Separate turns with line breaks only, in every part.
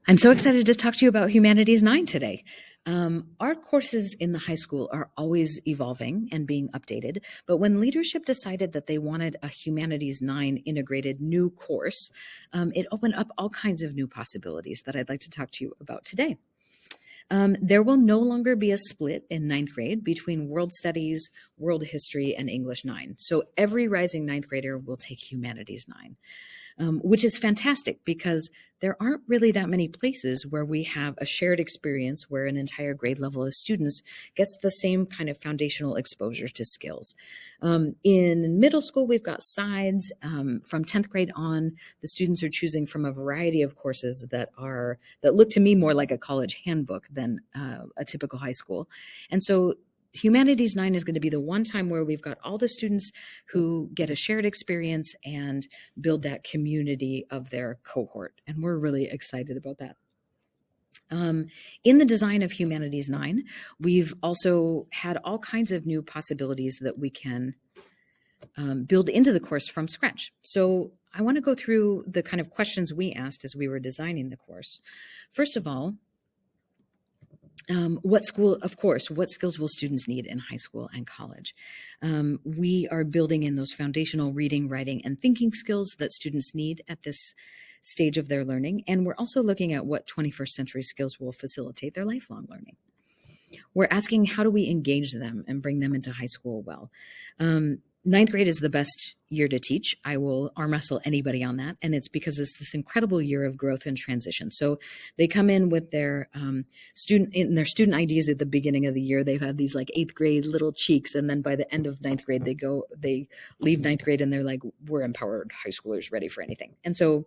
I'm so excited to talk to you about Humanities 9 today. Our courses in the high school are always evolving and being updated, but when leadership decided that they wanted a Humanities 9 integrated new course, it opened up all kinds of new possibilities that I'd like to talk to you about today. There will no longer be a split in ninth grade between World Studies, World History, and English 9. So every rising ninth grader will take Humanities 9. Which is fantastic because there aren't really that many places where we have a shared experience where an entire grade level of students gets the same kind of foundational exposure to skills. In middle school, we've got sides. From 10th grade on, the students are choosing from a variety of courses that look to me more like a college handbook than a typical high school. And so Humanities 9 is going to be the one time where we've got all the students who get a shared experience and build that community of their cohort. And we're really excited about that. In the design of Humanities 9, we've also had all kinds of new possibilities that we can build into the course from scratch. So I want to go through the kind of questions we asked as we were designing the course. First of all, what skills will students need in high school and college? We are building in those foundational reading, writing, and thinking skills that students need at this stage of their learning. And we're also looking at what 21st century skills will facilitate their lifelong learning. We're asking, how do we engage them and bring them into high school well? Ninth grade is the best year to teach. I will arm wrestle anybody on that. And it's because it's this incredible year of growth and transition. So they come in with their student IDs at the beginning of the year. They've had these like 8th grade little cheeks. And then by the end of 9th grade, they leave 9th grade and they're like, we're empowered high schoolers ready for anything. And so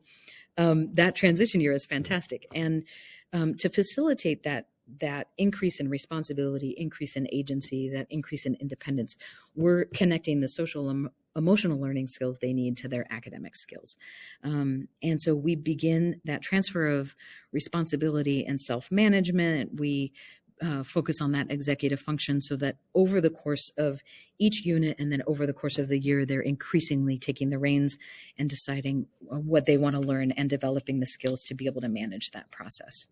that transition year is fantastic. And to facilitate that increase in responsibility, increase in agency, that increase in independence, we're connecting the social and emotional learning skills they need to their academic skills. And so we begin that transfer of responsibility and self-management. We focus on that executive function so that over the course of each unit and then over the course of the year, they're increasingly taking the reins and deciding what they want to learn and developing the skills to be able to manage that process.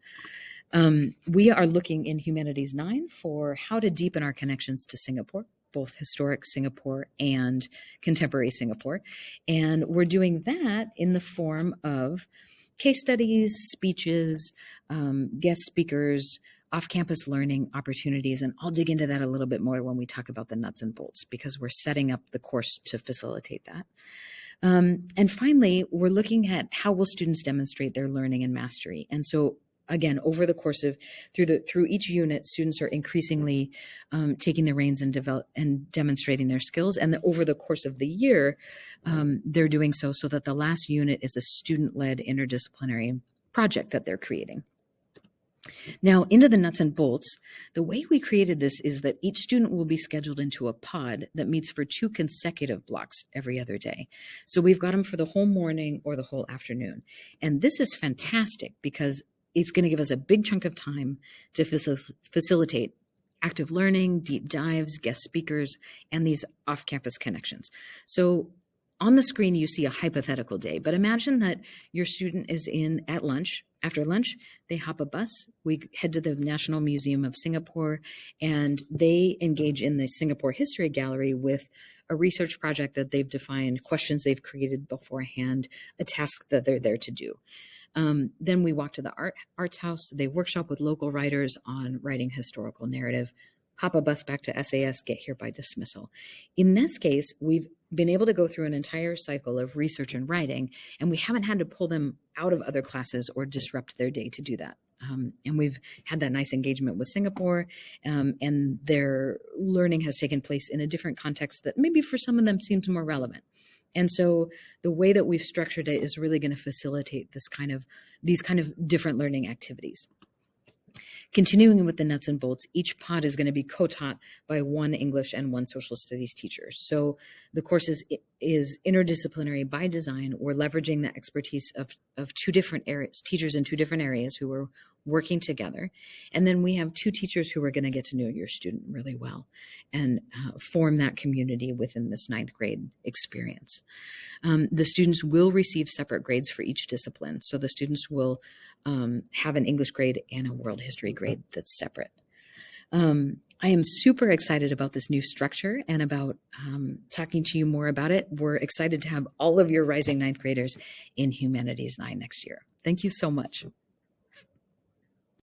We are looking in Humanities 9 for how to deepen our connections to Singapore, both historic Singapore and contemporary Singapore. And we're doing that in the form of case studies, speeches, guest speakers, off-campus learning opportunities. And I'll dig into that a little bit more when we talk about the nuts and bolts, because we're setting up the course to facilitate that. And finally, we're looking at how will students demonstrate their learning and mastery. And so again, over the course of through each unit, students are increasingly taking the reins and demonstrating their skills. And over the course of the year, they're doing so that the last unit is a student-led interdisciplinary project that they're creating. Now, into the nuts and bolts, the way we created this is that each student will be scheduled into a pod that meets for 2 consecutive blocks every other day. So we've got them for the whole morning or the whole afternoon. And this is fantastic because it's going to give us a big chunk of time to facilitate active learning, deep dives, guest speakers, and these off-campus connections. So on the screen, you see a hypothetical day, but imagine that your student is at lunch. After lunch, they hop a bus. We head to the National Museum of Singapore, and they engage in the Singapore History Gallery with a research project that they've defined, questions they've created beforehand, a task that they're there to do. Then we walk to the arts house. They workshop with local writers on writing historical narrative, hop a bus back to SAS, get here by dismissal. In this case, we've been able to go through an entire cycle of research and writing, and we haven't had to pull them out of other classes or disrupt their day to do that. And we've had that nice engagement with Singapore, and their learning has taken place in a different context that maybe for some of them seems more relevant. And so the way that we've structured it is really going to facilitate these kind of different learning activities. Continuing with the nuts and bolts, each pod is going to be co-taught by one English and one social studies teacher. So the course is interdisciplinary by design. We're leveraging the expertise of 2 different areas, teachers in 2 different areas who are working together. And then we have 2 teachers who are going to get to know your student really well and form that community within this 9th grade experience. The students will receive separate grades for each discipline. So the students will have an English grade and a world history grade that's separate. I am super excited about this new structure and about talking to you more about it. We're excited to have all of your rising 9th graders in Humanities 9 next year. Thank you so much.